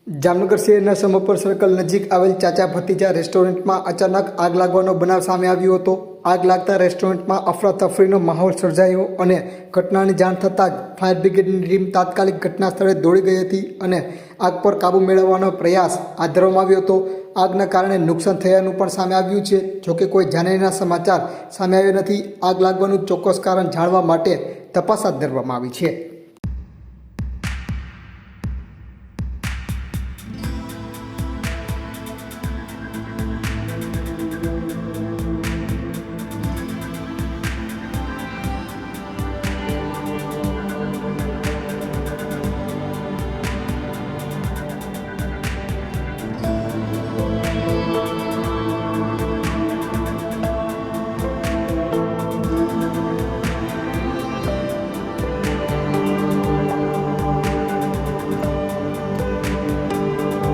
જામનગર શહેરના સમપર સર્કલ નજીક આવેલ ચાચા ભતીજા રેસ્ટોરન્ટમાં અચાનક આગ લાગવાનો બનાવ સામે આવ્યો હતો। આગ લાગતા રેસ્ટોરન્ટમાં અફરાતફરીનો માહોલ સર્જાયો અને ઘટનાની જાણ થતાં જ ફાયર બ્રિગેડની ટીમ તાત્કાલિક ઘટના સ્થળે દોડી ગઈ હતી અને આગ પર કાબૂ મેળવવાનો પ્રયાસ હાથ ધરવામાં આવ્યો હતો। આગના કારણે નુકસાન થયાનું પણ સામે આવ્યું છે, જોકે કોઈ જાનહાનિના સમાચાર સામે આવ્યા નથી। આગ લાગવાનું ચોક્કસ કારણ જાણવા માટે તપાસ હાથ ધરવામાં આવી છે।